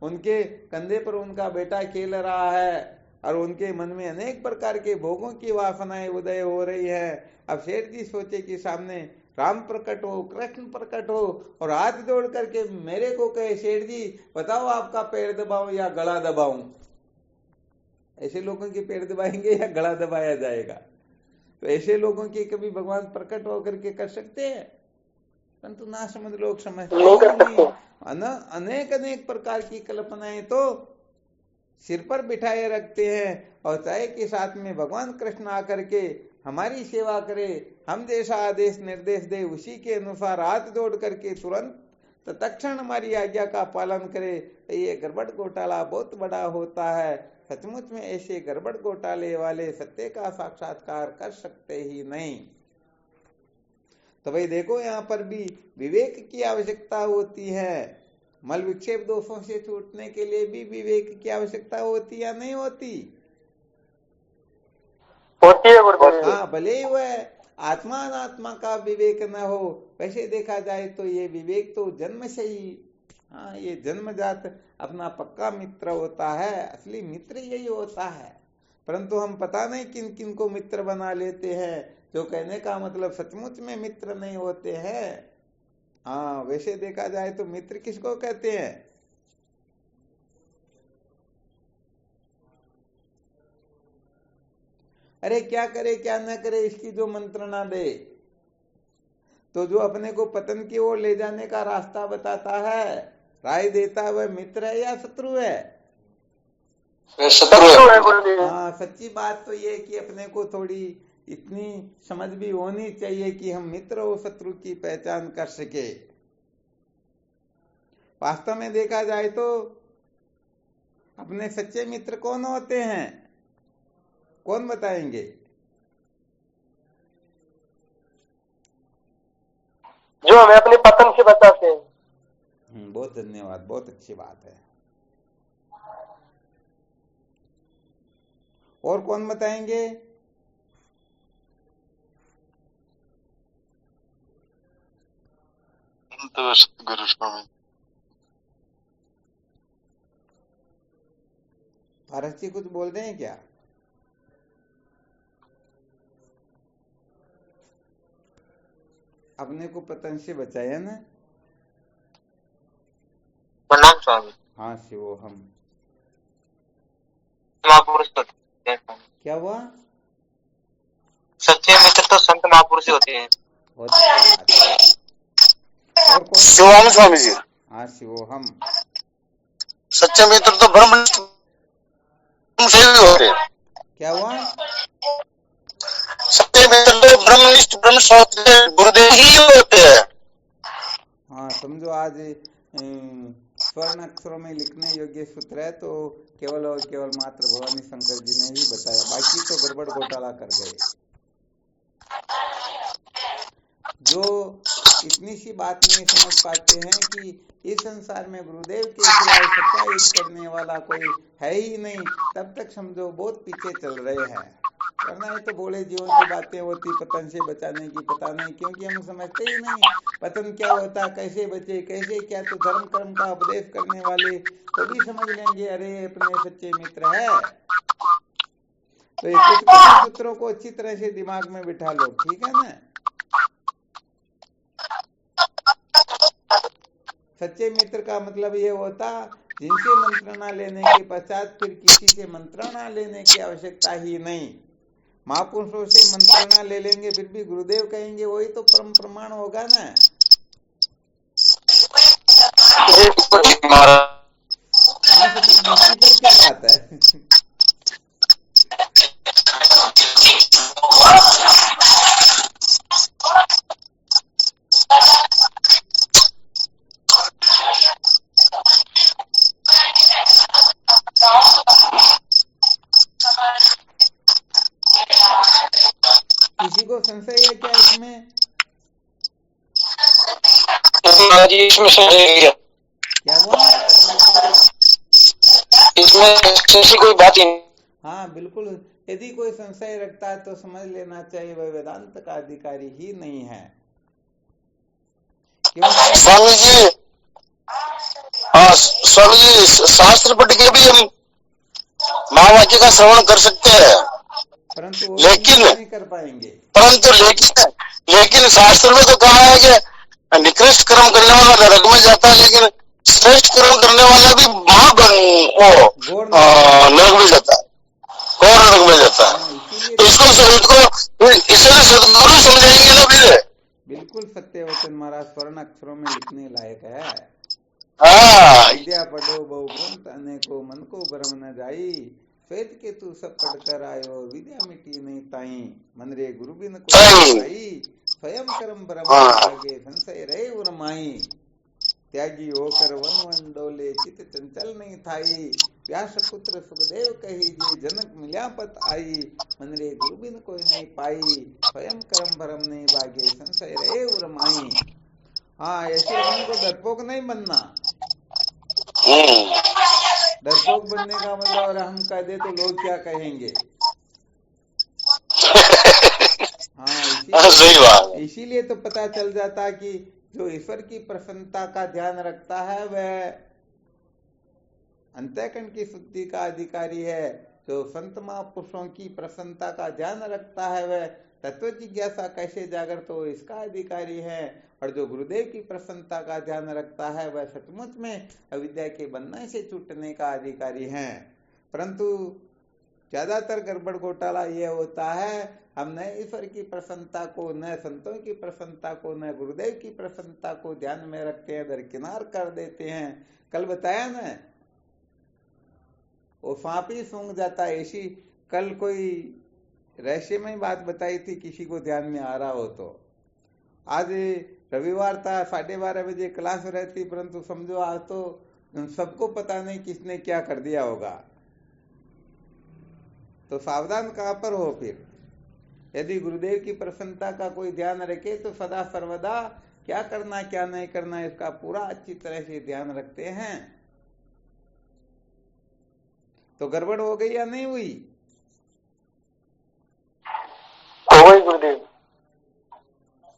S1: उनके कंधे पर उनका बेटा खेल रहा है, और उनके मन में अनेक प्रकार के भोगों की वासनाएं उदय हो रही है। अब शेर जी सोचे कि सामने राम प्रकट हो, कृष्ण प्रकट हो, और हाथ जोड़ करके मेरे को कहे, शेर जी बताओ आपका पैर दबाऊं या गला दबाऊं। ऐसे लोगों के पैर दबाएंगे या गला दबाया जाएगा? तो ऐसे लोगों की कभी भगवान प्रकट होकर के कर सकते हैं? परंतु ना समझ लोग समझते नहीं। अनेक अनेक प्रकार की कल्पनाएं तो सिर पर बिठाए रखते हैं, और चाहे के साथ में भगवान कृष्ण आकर के हमारी सेवा करे, हम जैसा आदेश निर्देश दे उसी के अनुसार हाथ जोड़ करके तुरंत तत्क्षण हमारी आज्ञा का पालन करे, तो ये गड़बड़ घोटाला बहुत बड़ा होता है। सचमुच में ऐसे गड़बड़ घोटाले वाले सत्य का साक्षात्कार कर सकते ही नहीं। तो भाई देखो, यहाँ पर भी विवेक की आवश्यकता होती है। मल विक्षेप दोषों से छूटने के लिए भी विवेक की आवश्यकता होती या नहीं होती?
S4: होती है गुरुदेव।
S1: हाँ, भले ही वह आत्मा अनात्मा का विवेक न हो, वैसे देखा जाए तो ये विवेक तो जन्म से ही, हाँ, ये जन्मजात अपना पक्का मित्र होता है। असली मित्र यही होता है, परंतु हम पता नहीं किन किन को मित्र बना लेते हैं, जो कहने का मतलब सचमुच में मित्र नहीं होते हैं। हाँ, वैसे देखा जाए तो मित्र किसको कहते हैं? अरे क्या करे क्या न करे इसकी जो मंत्रणा दे, तो जो अपने को पतन की ओर ले जाने का रास्ता बताता है, राय देता है, वह मित्र है या शत्रु है?
S4: शत्रु है गुरुदेव।
S1: हाँ, सच्ची बात तो ये कि अपने को थोड़ी इतनी समझ भी होनी चाहिए कि हम मित्र और शत्रु की पहचान कर सके। वास्तव में देखा जाए तो अपने सच्चे मित्र कौन होते हैं, कौन बताएंगे?
S4: जो हमें अपने पतन से बचाते हैं।
S1: बहुत धन्यवाद, बहुत अच्छी बात है। और कौन बताएंगे?
S5: तो सतगुरु स्वामी।
S1: भारत जी कुछ बोल रहे हैं क्या? अपने को पतन से बचाया ना।
S2: प्रणाम स्वामी।
S1: हाँ शिवो हम।
S2: महापुरुष होते हैं।
S1: क्या हुआ?
S2: सच्चे मित्र तो संत महापुरुष होते हैं।
S1: बहुत अच्छी बात है। और कौन?
S2: शिवोहम स्वामी जी।
S1: हाँ शिवो हम।
S2: सच्चे मित्र तो ब्रह्मनिष्ठ से भी होते हैं।
S1: क्या हुआ?
S2: सच्चे मित्र तो ब्रह्मनिष्ठ ब्रह्म गुरुदेव ही होते हैं।
S1: हाँ, समझो आज स्वर्ण अक्षरों में लिखने योग्य सूत्र है तो केवल और केवल मात्र भवानी शंकर जी ने ही बताया, बाकी तो गड़बड़ घोटाला कर गए। जो इतनी सी बात नहीं समझ पाते हैं कि इस संसार में गुरुदेव के सिवाय सच्चाई करने वाला कोई है ही नहीं, तब तक समझो बहुत पीछे चल रहे हैं। वरना ये तो बोले जीवन की बातें होती पतन से बचाने की, पता नहीं क्योंकि हम समझते ही नहीं पतन क्या होता, कैसे बचे, कैसे क्या। तो धर्म कर्म का उपदेश करने वाले तो भी समझ लेंगे अरे अपने सच्चे मित्र है। तो ये कुछ सूत्रों को अच्छी तरह से दिमाग में बिठा लो, ठीक है ना। सच्चे मित्र का मतलब ये होता जिनसे मंत्रणा लेने के पश्चात फिर किसी से मंत्रणा लेने की आवश्यकता ही नहीं। महापुरुषों से मंत्रणा ले लेंगे फिर भी गुरुदेव कहेंगे, वही तो परम प्रमाण होगा ना। क्या बात है? किसी को संशय है क्या इसमें?
S2: इसमें संशय
S1: क्या हुआ?
S2: इसमें ऐसी कोई बात ही नहीं।
S1: हाँ बिल्कुल, यदि कोई संशय रखता है तो समझ लेना चाहिए वह वेदांत का अधिकारी ही नहीं है। क्यों
S2: स्वामी जी? हाँ स्वामी जी, शास्त्र पढ़ के भी हम महावाक्य का श्रवण कर सकते हैं,
S1: परंतु
S2: लेकिन
S1: नहीं कर पाएंगे।
S2: लेकिन शास्त्र में तो कहा है कि निकृष्ट कर्म करने वाला नरक में जाता है, लेकिन श्रेष्ठ कर्म करने वाला भी नरक में जाता है, और नरक में जाता है। तो इसको इसे सदगुरु समझाएंगे ना फिर।
S1: बिल्कुल सत्य वचन महाराज स्वर्ण अक्षरों में लिखने लायक है।
S2: हाँ,
S1: विद्या पढ़ो बहु ग्रंथ अनेको मन को भ्रम न जाई, श्वेत के तू सब पढ़ कर आयो विद्या मिटी नहीं ताई, मन रे गुरु बिन को आई, स्वयं कर्म ब्रह्म आगे संशय रहे उर्माई, त्यागी होकर वन वन डोले चित चंचल नहीं थाई, व्यास पुत्र सुखदेव कही जी जनक मिल्या पत आई, मन रे गुरु बिन कोई नहीं पाई, स्वयं कर्म भरम नहीं भागे संशय रहे उर्माई। हाँ, ऐसे लोगों को डरपोक नहीं बनना। डरपोक बनने का मतलब और हम कह दे तो लोग क्या कहेंगे। हाँ,
S2: सही बात है।
S1: इसीलिए तो पता चल जाता कि जो ईश्वर की प्रसन्नता का ध्यान रखता है वह अंतःकरण की शुद्धि का अधिकारी है। जो संत महापुरुषों की प्रसन्नता का ध्यान रखता है वह तत्व जिज्ञासा कैसे जागृत हो इसका अधिकारी है। और जो गुरुदेव की प्रसन्नता का ध्यान रखता है वह सचमुच में अविद्या के बंधन से छूटने का अधिकारी है। परंतु ज्यादातर गड़बड़ घोटाला यह होता है, हम न ईश्वर की प्रसन्नता को, न संतों की प्रसन्नता को, न गुरुदेव की प्रसन्नता को ध्यान में रखते हैं, दरकिनार कर देते हैं। कल बताया ना, वो सांप ही सूंघ जाता है। ऐसी कल कोई रहस्यमय बात बताई थी, किसी को ध्यान में आ रहा हो तो। आज रविवार था, 12:30 बजे क्लास रहती, परंतु समझो आज तो सबको पता नहीं किसने क्या कर दिया होगा। तो सावधान कहां पर हो फिर। यदि गुरुदेव की प्रसन्नता का कोई ध्यान रखे तो सदा सर्वदा क्या करना क्या नहीं करना इसका पूरा अच्छी तरह से ध्यान रखते हैं। तो गड़बड़ हो गई या नहीं हुई?
S4: हो गई गुरुदेव।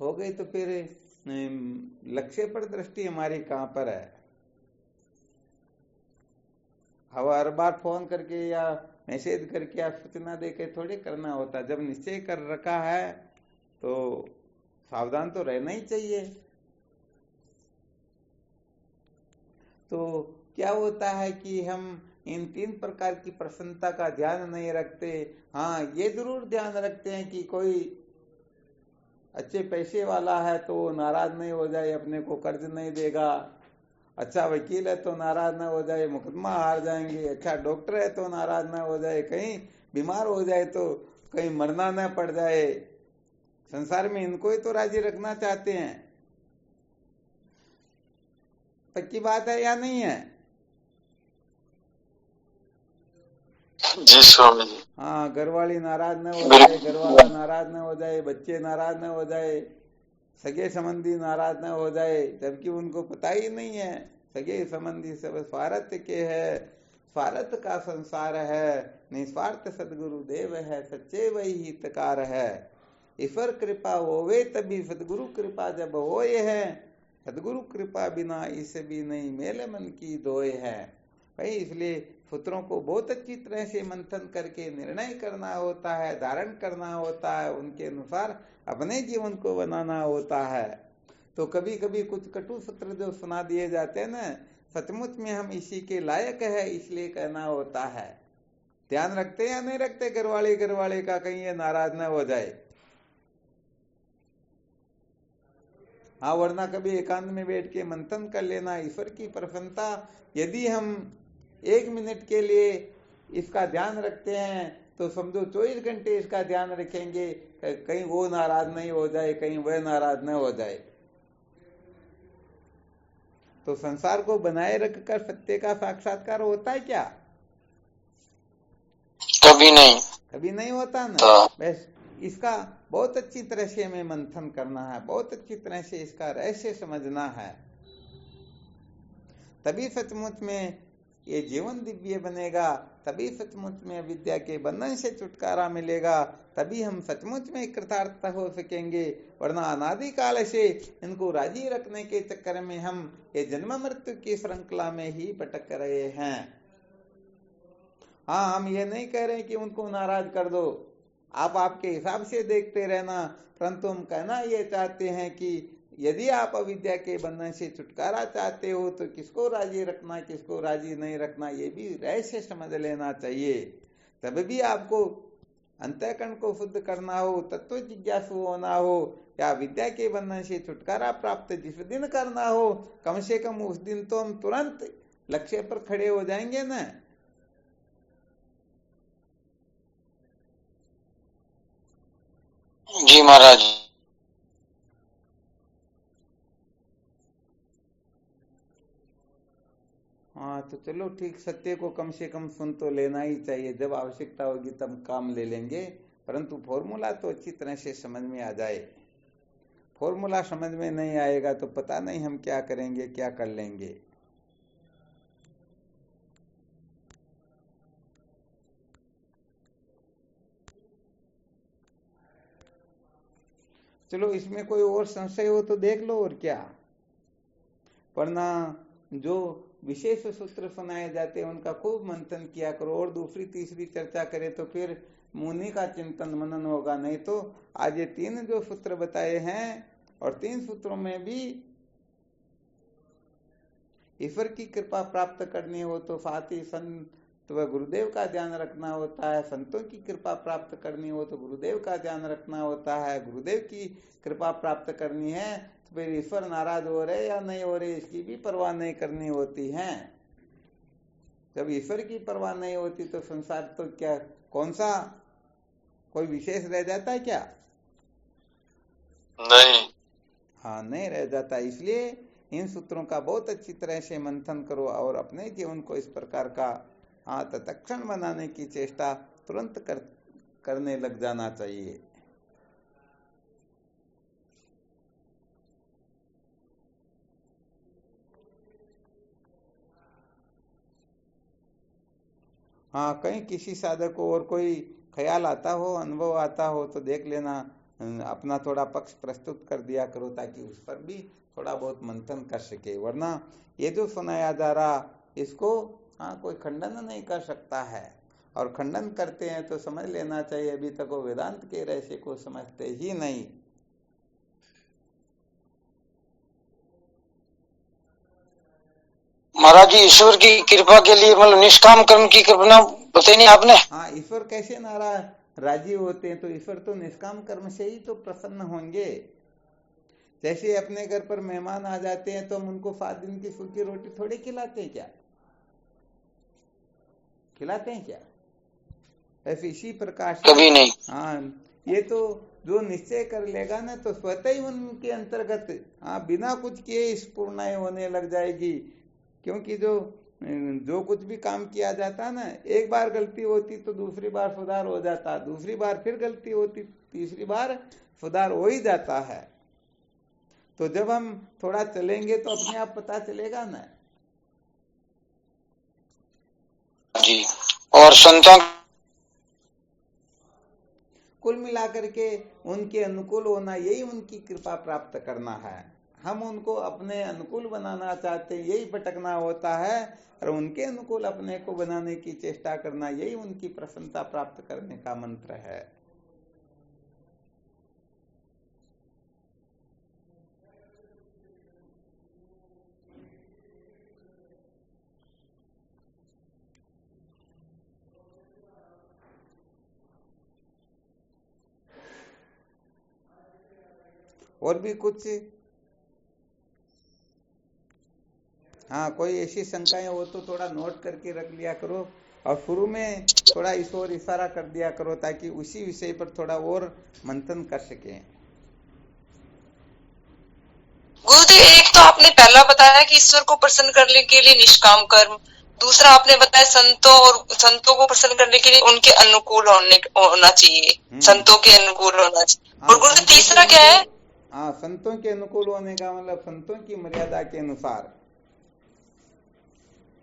S1: हो गई तो फिर लक्ष्य पर दृष्टि हमारी कहां पर है। अब हर बार फोन करके या मैसेज करके या सूचना देके थोड़ी करना होता। जब निश्चय कर रखा है तो सावधान तो रहना ही चाहिए। तो क्या होता है कि हम इन 3 प्रकार की प्रसन्नता का ध्यान नहीं रखते। हाँ, ये जरूर ध्यान रखते हैं कि कोई अच्छे पैसे वाला है तो नाराज नहीं हो जाए, अपने को कर्ज नहीं देगा। अच्छा वकील है तो नाराज ना हो जाए, मुकदमा हार जाएंगे। अच्छा डॉक्टर है तो नाराज ना हो जाए, कहीं बीमार हो जाए तो कहीं मरना ना पड़ जाए। संसार में इनको ही तो राजी रखना चाहते हैं। पक्की बात है या नहीं है?
S5: जी स्वामी जी।
S1: हाँ, घरवाली नाराज न हो जाए, घरवाला नाराज न हो जाए, बच्चे नाराज न हो जाए, सगे संबंधी नाराज न हो जाए, जबकि उनको पता ही नहीं है सगे संबंधी सब स्वार्थ के है। स्वार्थ का संसार है, निस्वार्थ सदगुरु देव है, सच्चे वही हितकार है। ईश्वर कृपा होवे तभी सदगुरु कृपा जब होए है, सदगुरु कृपा बिना इस भी नहीं मेले मन की दोए है। भाई इसलिए सूत्रों को बहुत अच्छी तरह से मंथन करके निर्णय करना होता है, धारण करना होता है, उनके अनुसार अपने जीवन को बनाना होता है। तो कभी कभी कुछ कटु सूत्र जो सुना दिए जाते हैं ना, सचमुच में हम इसी के लायक है इसलिए कहना होता है। ध्यान रखते या नहीं रखते घरवाले का, कहीं ये नाराज न हो जाए। हाँ, वरना कभी एकांत में बैठ के मंथन कर लेना। ईश्वर की प्रसन्नता यदि हम 1 मिनट के लिए इसका ध्यान रखते हैं तो समझो 24 घंटे इसका ध्यान रखेंगे, कहीं वो नाराज नहीं हो जाए, कहीं वह नाराज न हो जाए। तो संसार को बनाए रखकर सत्य का साक्षात्कार होता है क्या?
S2: कभी नहीं।
S1: कभी नहीं होता ना। बस इसका बहुत अच्छी तरह से हमें मंथन करना है, बहुत अच्छी तरह से इसका रहस्य समझना है, तभी सचमुच में ये जीवन दिव्य बनेगा, तभी सचमुच में विद्या के बंधन से छुटकारा मिलेगा, तभी हम सचमुच में कृतार्थ हो सकेंगे। वरना अनादि काल से इनको राजी रखने के चक्कर में हम ये जन्म मृत्यु की श्रृंखला में ही भटक रहे हैं। हाँ, हम ये नहीं कह रहे कि उनको नाराज कर दो, आप आपके हिसाब से देखते रहना, परंतु हम कहना ये चाहते हैं कि यदि आप अविद्या के बंधन से छुटकारा चाहते हो तो किसको राजी रखना, किसको राजी नहीं रखना, ये भी रहस्य समझ लेना चाहिए। तब भी आपको अंतःकरण को शुद्ध करना हो, तत्व जिज्ञासु होना हो, या विद्या के बंधन से छुटकारा प्राप्त जिस दिन करना हो, कम से कम उस दिन तो हम तुरंत लक्ष्य पर खड़े हो जाएंगे ना।
S2: जी महाराज।
S1: हाँ तो चलो ठीक, सत्य को कम से कम सुन तो लेना ही चाहिए। जब आवश्यकता होगी तब काम ले लेंगे, परंतु फॉर्मूला तो अच्छी तरह से समझ में आ जाए। फॉर्मूला समझ में नहीं आएगा तो पता नहीं हम क्या करेंगे, क्या कर लेंगे। चलो इसमें कोई और संशय हो तो देख लो, और क्या। वरना जो विशेष सूत्र सुनाए जाते हैं उनका खूब मंथन किया करो, और दूसरी तीसरी चर्चा करे तो फिर मुनि का चिंतन मनन होगा। नहीं तो आज ये 3 जो सूत्र बताए हैं, और 3 सूत्रों में भी ईश्वर की कृपा प्राप्त करनी हो तो साथ ही संत व गुरुदेव का ध्यान रखना होता है। संतों की कृपा प्राप्त करनी हो तो गुरुदेव का ध्यान रखना होता है। गुरुदेव की कृपा प्राप्त करनी है तो फिर ईश्वर नाराज हो रहे या नहीं हो रहे इसकी भी परवाह नहीं करनी होती है। जब ईश्वर की परवाह नहीं होती तो संसार तो क्या, कौन सा कोई विशेष रह जाता है क्या?
S5: नहीं।
S1: हाँ, नहीं रह जाता। इसलिए इन सूत्रों का बहुत अच्छी तरह से मंथन करो और अपने जीवन को इस प्रकार का तत्क्षण बनाने की चेष्टा तुरंत करने लग जाना चाहिए। हाँ, कहीं किसी साधक को और कोई ख्याल आता हो, अनुभव आता हो तो देख लेना, अपना थोड़ा पक्ष प्रस्तुत कर दिया करो ताकि उस पर भी थोड़ा बहुत मंथन कर सके। वरना ये जो सुनाया जा रहा इसको कोई खंडन नहीं कर सकता है, और खंडन करते हैं तो समझ लेना चाहिए अभी तक वो वेदांत के रहस्य को समझते ही नहीं।
S2: महाराज जी, ईश्वर की कृपा के लिए मतलब निष्काम कर्म की कृपा बताई नहीं आपने।
S1: हाँ, ईश्वर कैसे राजी होते हैं? तो ईश्वर तो निष्काम कर्म से ही तो प्रसन्न होंगे। जैसे अपने घर पर मेहमान आ जाते हैं तो हम उनको 7 दिन की सूखी रोटी थोड़ी खिलाते हैं क्या? खिलाते हैं क्या? ऐसे इसी प्रकार से
S2: कभी नहीं।
S1: हाँ, ये तो जो निश्चय कर लेगा ना तो स्वतः ही उनके अंतर्गत बिना कुछ किए स्फूर्णाएं होने लग जाएगी। क्योंकि जो कुछ भी काम किया जाता ना, एक बार गलती होती तो दूसरी बार सुधार हो जाता, दूसरी बार फिर गलती होती, तीसरी बार सुधार हो ही जाता है। तो जब हम थोड़ा चलेंगे तो अपने आप पता चलेगा ना
S2: जी। और संतों
S1: कुल मिलाकर के उनके अनुकूल होना, यही उनकी कृपा प्राप्त करना है। हम उनको अपने अनुकूल बनाना चाहते हैं, यही भटकना होता है, और उनके अनुकूल अपने को बनाने की चेष्टा करना, यही उनकी प्रसन्नता प्राप्त करने का मंत्र है। और भी कुछ? हाँ, कोई ऐसी शंकाएं हो तो थोड़ा नोट करके रख लिया करो, और शुरू में थोड़ा इस ओर इशारा कर दिया करो ताकि उसी विषय पर थोड़ा और मंथन कर सके।
S6: गुरुदेव, एक तो आपने पहला बताया कि ईश्वर को प्रसन्न करने के लिए निष्काम कर्म, दूसरा आपने बताया संतों को प्रसन्न करने के लिए उनके अनुकूल होना चाहिए, संतों के अनुकूल होना चाहिए। और गुरुदेव तीसरा क्या है?
S1: हाँ, संतों के अनुकूल होने का मतलब संतों की मर्यादा के अनुसार।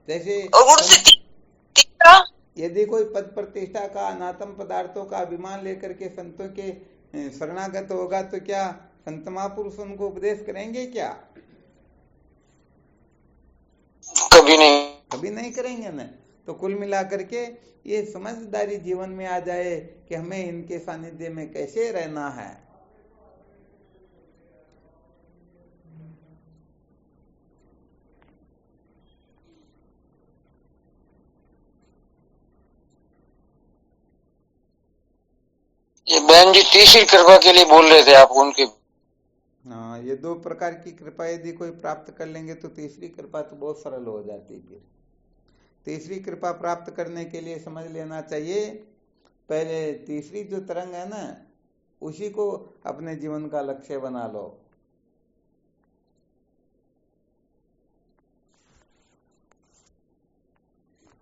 S1: जैसे
S6: तीसरा,
S1: यदि कोई पद प्रतिष्ठा का, अनात्म पदार्थों का अभिमान लेकर के संतों के शरणागत होगा तो क्या संत महापुरुष उनको उपदेश करेंगे क्या?
S2: कभी नहीं।
S1: कभी नहीं करेंगे ना। तो कुल मिलाकर के ये समझदारी जीवन में आ जाए कि हमें इनके सानिध्य में कैसे रहना है।
S2: ये बहन जी तीसरी कृपा के लिए बोल रहे थे आप उनके।
S1: हाँ, ये 2 प्रकार की कृपा यदि कोई प्राप्त कर लेंगे तो तीसरी कृपा तो बहुत सरल हो जाती है। फिर तीसरी कृपा प्राप्त करने के लिए समझ लेना चाहिए, पहले तीसरी जो तरंग है ना उसी को अपने जीवन का लक्ष्य बना लो।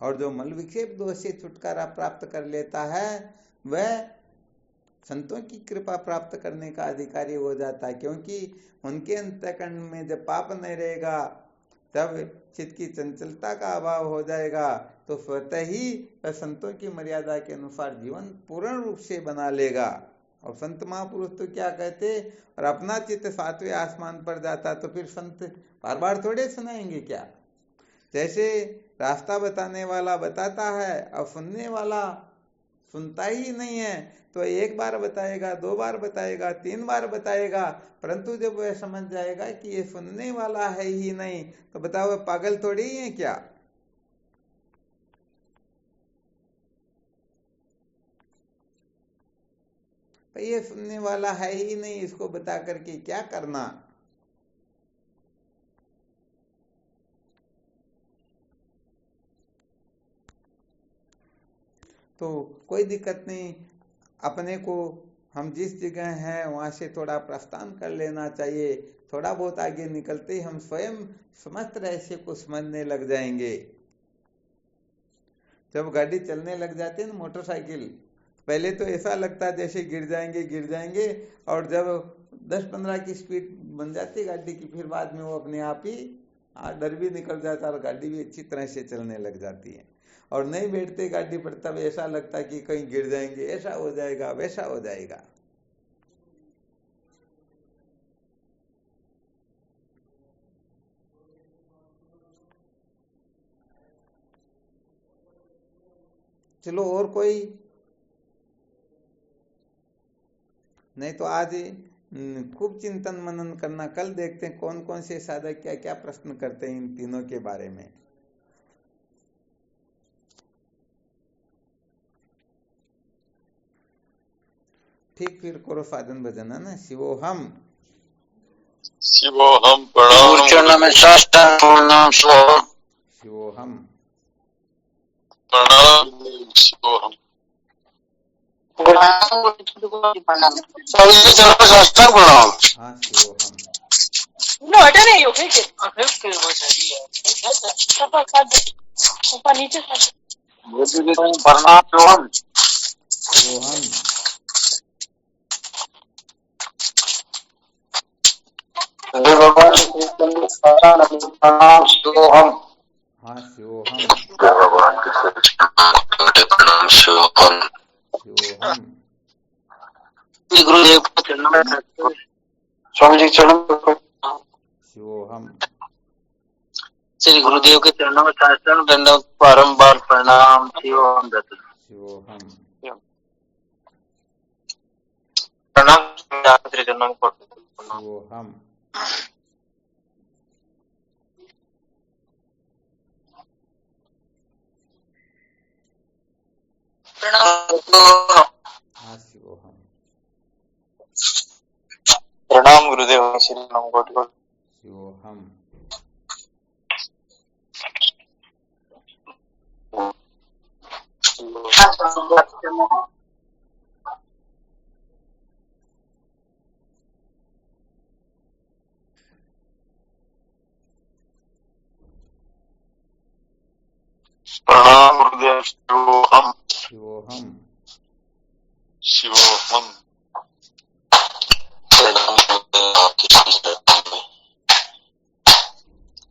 S1: और जो मल विक्षेप दोष से छुटकारा प्राप्त कर लेता है वह संतों की कृपा प्राप्त करने का अधिकारी हो जाता है। क्योंकि उनके अंतःकरण में जब पाप नहीं रहेगा, तब चित्त की चंचलता का अभाव हो जाएगा, तो स्वतः ही वह संतों की मर्यादा के अनुसार जीवन पूर्ण रूप से बना लेगा। और संत महापुरुष तो क्या कहते, और अपना चित्त 7वें आसमान पर जाता तो फिर संत बार बार थोड़े सुनाएंगे क्या। जैसे रास्ता बताने वाला बताता है और सुनने वाला सुनता ही नहीं है, तो 1 बार बताएगा, 2 बार बताएगा, 3 बार बताएगा, परंतु जब वह समझ जाएगा कि ये सुनने वाला है ही नहीं, तो बताओ पागल थोड़ी ही है क्या। तो ये सुनने वाला है ही नहीं, इसको बता करके क्या करना। तो कोई दिक्कत नहीं, अपने को हम जिस जगह हैं वहां से थोड़ा प्रस्थान कर लेना चाहिए। थोड़ा बहुत आगे निकलते ही हम स्वयं समस्त रहस्य को समझने लग जाएंगे। जब गाड़ी चलने लग जाती है ना, मोटरसाइकिल, पहले तो ऐसा लगता है जैसे गिर जाएंगे, और जब 10-15 की स्पीड बन जाती गाड़ी की, फिर बाद में वो अपने आप ही डर भी निकल जाता है और गाड़ी भी अच्छी तरह से चलने लग जाती है। और नहीं बैठते गाड़ी पर तब ऐसा लगता है कि कहीं गिर जाएंगे, ऐसा हो जाएगा, वैसा हो जाएगा। चलो और कोई नहीं तो आज खूब चिंतन मनन करना। कल देखते हैं कौन कौन से साधक क्या क्या प्रश्न करते हैं इन तीनों के बारे में। ठीक, फिर करो साधन भजन, है ना। शिवोहम
S5: शिवोहम प्रणाम
S2: चरणों में साष्टांग प्रणाम शिवोहम
S1: शिवोहम
S5: प्रणाम शिवोहम
S2: साष्टांग प्रणाम।
S1: हाँ शिवोहम
S3: नो हटा नहीं हो नीचे
S2: प्रणाम शिवोहम
S1: शिवोहम
S2: भगवान प्रणाम शिवोहम।
S1: हाँ शिवोहम
S2: भगवान के प्रणाम शिवोहम।
S1: शिवोहम
S2: गुरुदेव के चरणों में स्वामी जी चरणों में
S1: शिवोहम
S2: श्री गुरुदेव के चरणों में साष्टांग दंडवत बारंबार प्रणाम शिवोहम।
S1: शिवोहम
S2: प्रणाम श्री चरणों में
S1: शिवोहम
S2: प्रणाम।
S1: हाँ शिवोहम
S4: प्रणाम गुरुदेव श्री राम कोटि कोटि।
S1: शिवोहम
S5: प्रणाम गुरुदेव शिवोहम
S1: शिवोहम
S5: शिवोहम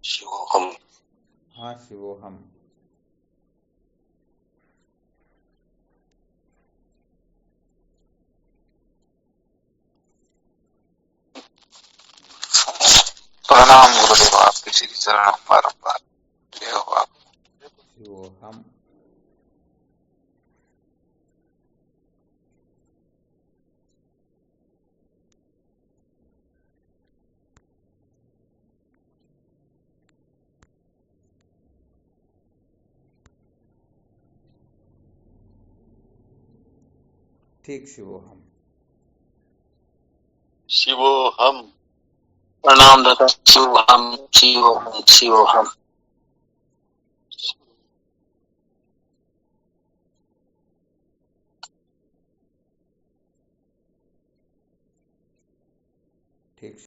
S2: शिवोहम।
S1: हाँ शिवोहम
S5: प्रणाम गुरुदेव आपके श्री चरण बारंबार
S1: शिवोहम ठीक शिवोहम
S5: शिवोहम
S2: प्रणाम दादा शिवोहम शिवोहम शिवोहम।